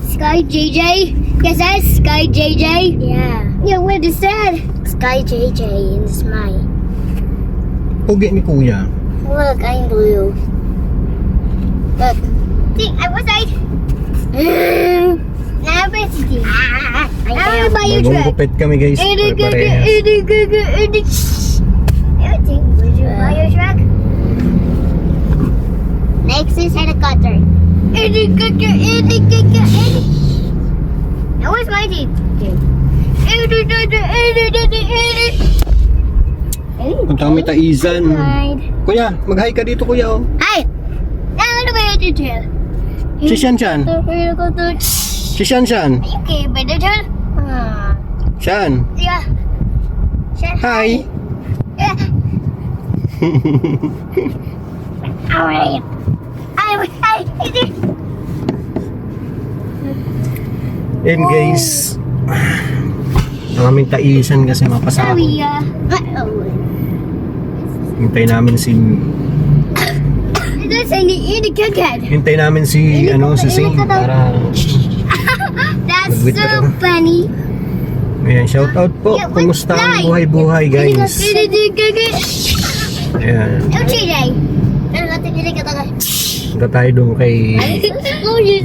Sky JJ? Yes, that's Sky JJ? Yeah. Yeah, what is that? Sky JJ in the smile. Pugi ni kuya. Look, I'm blue. Look. See, I was right. Now it's I buy you Bagong truck. gupit kami guys. Pare-parehas. Everything. Would you buy your truck? Next is helicopter. Now where's my teeth? Punta kami Taizan. Kuya, mag-hi ka dito kuya oh. Hi. Now what about your tail? Si Shanshan. Si Shanshan. Okay, but the tail. Shan. Yeah. Hi. Yeah. Alright. And guys, ang aming Taizan kasi mapasahod. Sorry, Hintay namin si That's any cookie. Hintay namin si si Sing para That's Mag-withdraw. so funny. ayan, shout out po. Yeah, Kumusta ang fly. buhay-buhay guys? Ayan. TJ. Punta tayo doon kay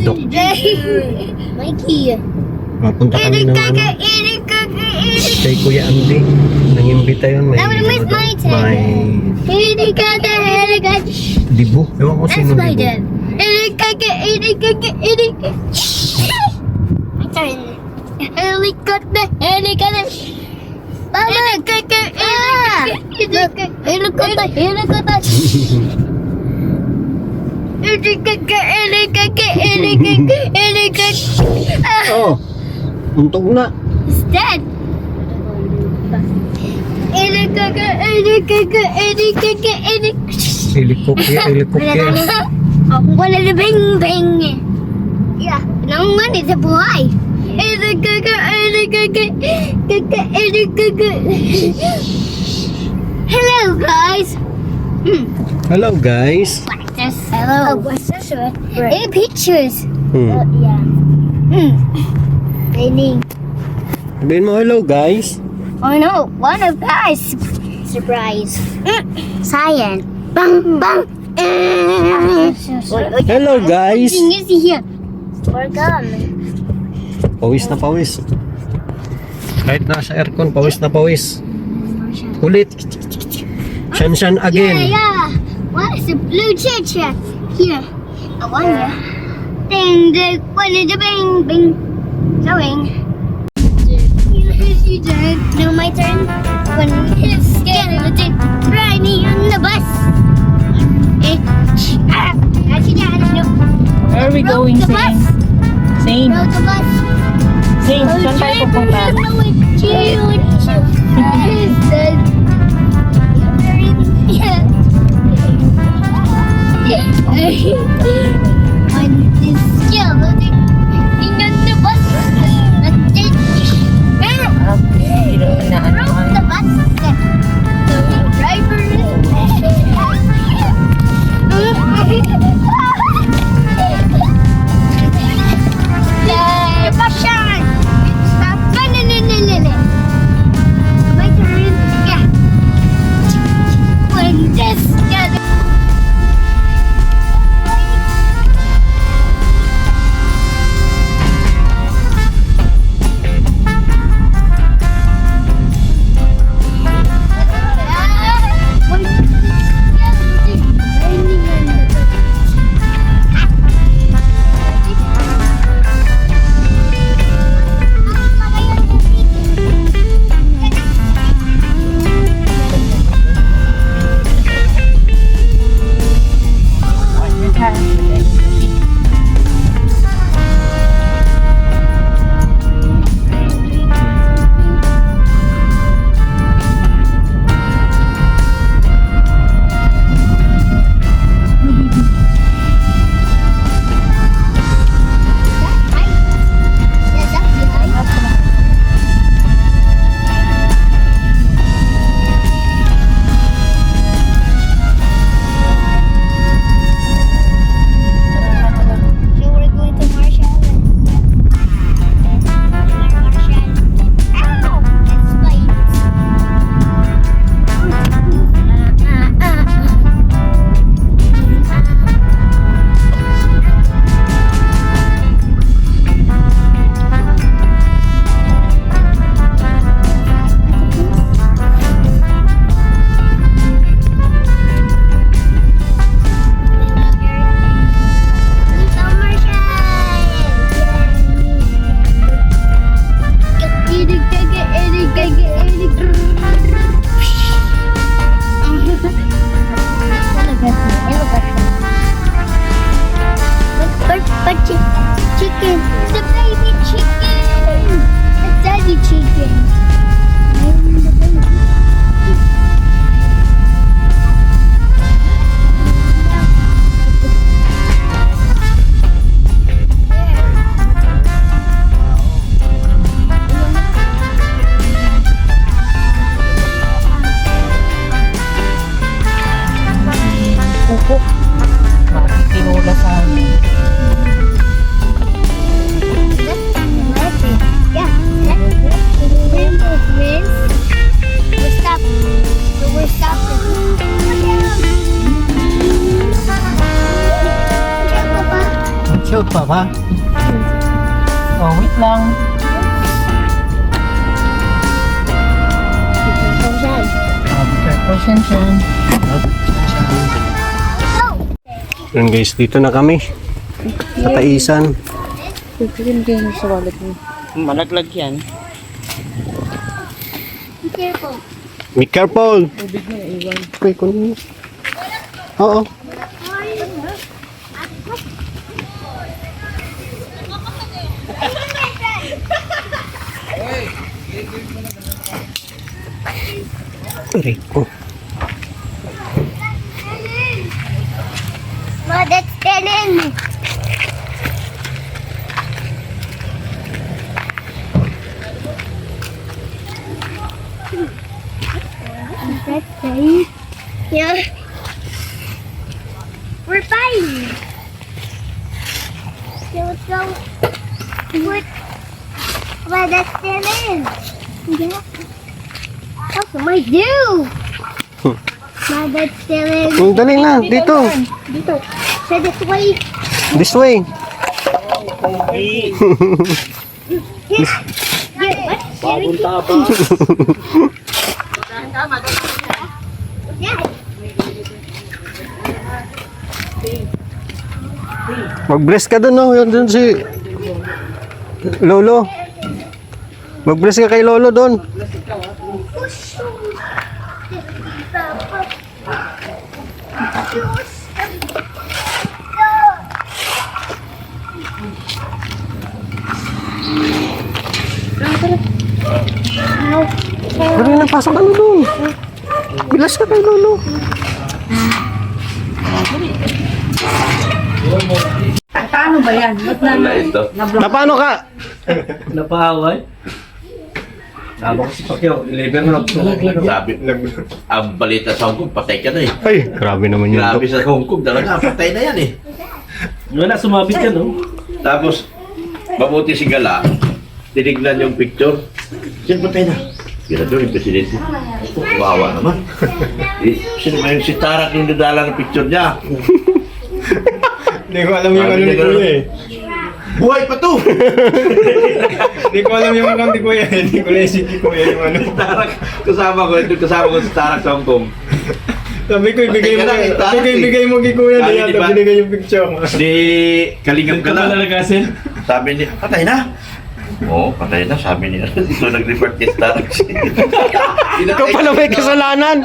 Doc. Mikey. Mapunta kami ng kay Kuya Andy. Nangimbita yun. May I would miss my turn. may dibo. Ewan ko That's sino my dibo. dad. My turn. Helicopter. Mama, Oh, untog na. It's dead. Helicopter. Wala na bing. Yeah, naman it's a boy. Hello guys. Hello guys. Hello. What's this one? Hey, pictures. Yeah. Raining. Sabihin mo hello guys. Oh no, one of guys. Surprise. Cyan. Bang bang. Hello guys. Is here. We're gone. Pawis na pawis. Kahit nasa aircon, pawis na pawis. Ulit. Shanshan again. Yeah. What is the blue chair? Here. I wonder. Ding ding. What is the bing bing? Going. Now my turn. When it's skeleton riding on the bus. Where are we going, The bus. Zane? Rode the bus. Zane, saan tayo pupunta? On this skeleton on the bus. Hindi naman na ano. Rode the bus. The driver Yay! Passion! Stop! No. My turn. Yeah. When this kuko. Makikilula sa amin. Yeah. We're stopping. So we're stopping. Shoot pa ba? Oh, wait lang. Careful, Shan. Yun guys, dito na kami. Sa Taisan. Malaglag yan. Be careful. Be careful! Okay, kunin mo. Oo. Rico. Ma, that's dead. That's safe. Yeah. We're fine. So let's go. What? Well, that's dead end. Yeah. What can I do? Ma, that's dead end. Dali na, dito. Dito. So this way. This way. Bagong tapa. Yeah. Mag-brace ka dun, no? Yun dun si Lolo. Mag-brace ka kay Lolo dun. Dali na, pasok ka na dun. Bilas ka kay Lolo. Paano ba yan? Wala ito. Na paano ka? Napahaway. Sabi ko si Pacquiao, 11 na sabi, ang balita sa Hong Kong, patay ka na eh. Ay, grabe naman yun. Grabe sa Hong Kong, talaga, patay na yan eh. Wala, sumabit ka, no? Tapos, mabuti si Gala, tinignan yung picture. Sino patay na? Kira doon yung presidente. Wawa naman. Sino ba yung si Tarak yung nadala ng picture niya? Hindi ko alam yung ano ni Kuya eh. Buhay pa to! Hindi ko alam yung account ni Kuya. Hindi ko na isip ni Kuya yung ano. Tarak, kasama ko si Tarak sa Hong Kong. Sabi ko, ibigay mo, Patay ka na, sabi ko, ibigay mo kay Kuya. Sabi Di ni yata Pat- binigay yung picture. Di Kalingap ka na. Malalagasin. Sabi niya, patay na. Oo, patay na. Sabi niya, ito nag-report kay Tarak. Ikaw pala may kasalanan.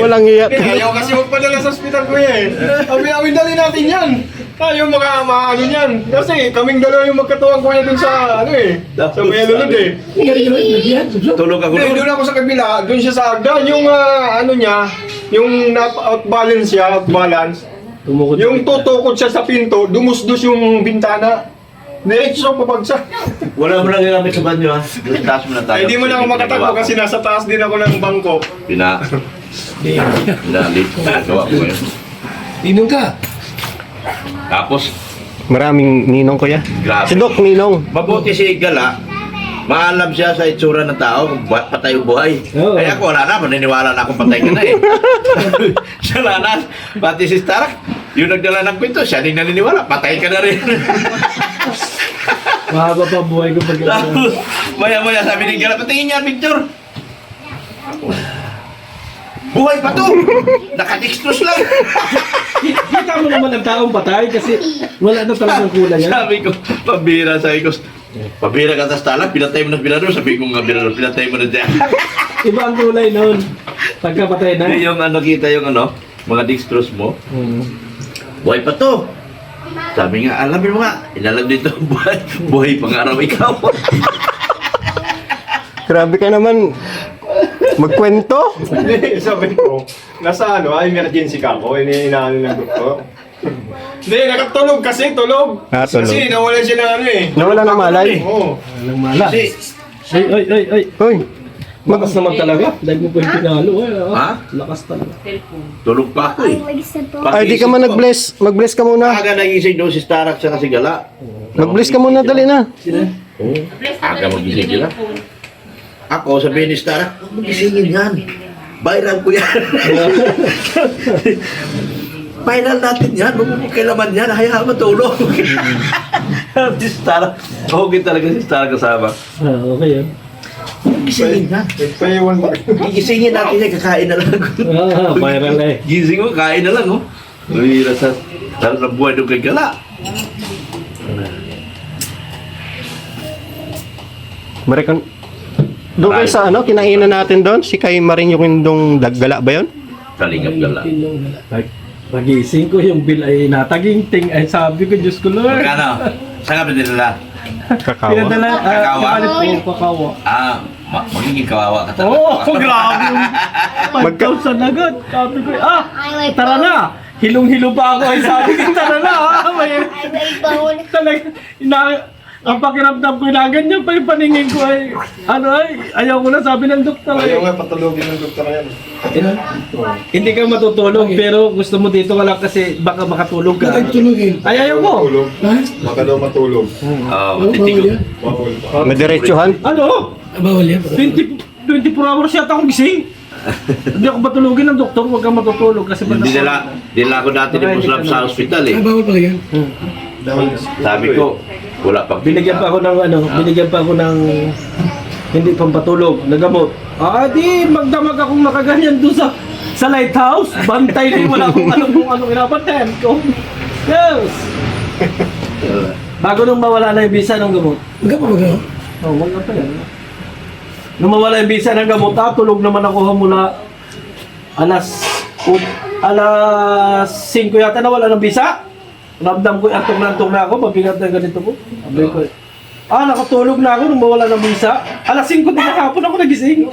Walang iyak. Ayaw kasi magpadala sa ospital, Kuya eh. Sabi, dali natin yan. Ayaw maano yan. Kasi kaming dalawa yung magkatuwang, Kuya, dun sa ano eh. Sa Kuya Lulod eh. Tulog ako Hindi, doon. doon ako sa kabila. Doon siya sa Agda. Yung ano niya, yung out-balance siya, out-balance. Yung tutukod siya sa pinto, dumusdos yung bintana. Diretso pabagsak. Wala mo lang ginamit sa banyo ha. Doon taas mo na tayo. Ay, di mo na ako makatakbo kasi nasa taas din ako ng bangko. Pinalit. Nagawa ko yun. Ninong ka. Tapos, Maraming ninong, Kuya. grabe. Si Doc, ninong. Mabuti si Gala, maalam siya sa itsura ng tao kung patay o buhay. Oo. Kaya ako wala na, maniniwala na akong patay ka na eh. Siya lanas, pati si Starak, yung nagdala ng kwento, siya din naniniwala, patay ka na rin. Mahaba pa buhay ko pag Tapos, maya-maya sabi ni Gala, patingin niya ang picture. Buhay pa to! Naka-extras lang! Kita mo naman ang taong patay kasi wala na talagang kulay yan. Sabi ko, pabira, sabi ko, pabira ka sa stala, pinatay mo na binador, sabi ko nga binador, pinatay mo na dyan. Iba ang kulay noon. Pagkapatay na. Yung ano, kita yung ano, mga dextrose mo, buhay pa to. Sabi nga, alamin mo nga, ilalag dito, buhay pang-araw ikaw. Grabe ka naman. Magkwento? Hindi, sabi ko, nasa ano, emergency ka ako, inaano ng doktor. Hindi, nakatulog kasi, tulog. Ah, tulog. Kasi nawala siya ng ano eh. Nawala ng malay? Oo. Walang mala. Kasi, Ay. Hoy, Lakas naman talaga. Dahil mo pa yung pinalo. Ha? Lakas talaga. Tulog pa ako eh. Ay, di ka man nag-bless. Mag-bless ka muna. Aga nagising doon si Starak sa Sigala. Mag-bless ka muna, dali na. Oo. Aga magising sila. Ako, sabihin ni Starak, magisingin yan. Viral ko yan. Viral natin yan. Huwag mo kailaman yan. Hayaan matulog. Si Starak. Okay talaga si Starak kasama. Okay yan. Gisingin na. Nagpaiwan ba? Gisingin natin yan. Kakain na lang. Viral eh. Gising mo, kain na lang. Oh. Uy, nasa ng buhay doon kay Gala. Marikan. Doon kayo sa ano, kinainan natin doon? Si kay Marin yung dong daggala ba yun? Kalingap Gala. Nagising ko yung bill ay nataginting. Ay sabi ko, Diyos ko Lord. Magkano? Saan ka pinadala? Kakawa. Pinadala, Kakawa? kapalit po, kakawa. Magiging kawawa ka talaga. Oo, grabe yung 5,000 agad. Sabi ko, tara na. Hilong-hilo pa ako. Ay sabi ko, tara na. May talaga, ang pakiramdam ko, inaganyan pa yung paningin ko ay, ayaw ko na sabi ng doktor. Ayaw nga patulogin ng doktor na yan. Hindi ka matutulog, pero gusto mo dito ka lang kasi baka makatulog ka. Ay, ayaw mo. Matulog. Baka daw matulog. Matitigo. Bawal pa. May diretsuhan? Ano? Bawal yan. 24 hours yata akong gising. Hindi ako matulogin ng doktor, huwag kang matutulog kasi Dinala ko dati ni Muslim sa hospital eh. bawal pa yan. Sabi ko, wala pang Binigyan pa ako ng hindi pampatulog na gamot. Di magdamag akong nakaganyan doon sa lighthouse. Bantay din, wala akong alam kung anong inabantayan ko. Yes! Bago nung mawala na yung visa ng gamot. Oo, wala pa yan. Nung mawala yung visa ng gamot, tulog naman ako mula alas 5 yata na wala ng visa. Ramdam ko, antong na ako, mabigat na ganito ko. Sabi ko, nakatulog na ako nung mawala ng visa. Alas 5 din kahapon ako nagising.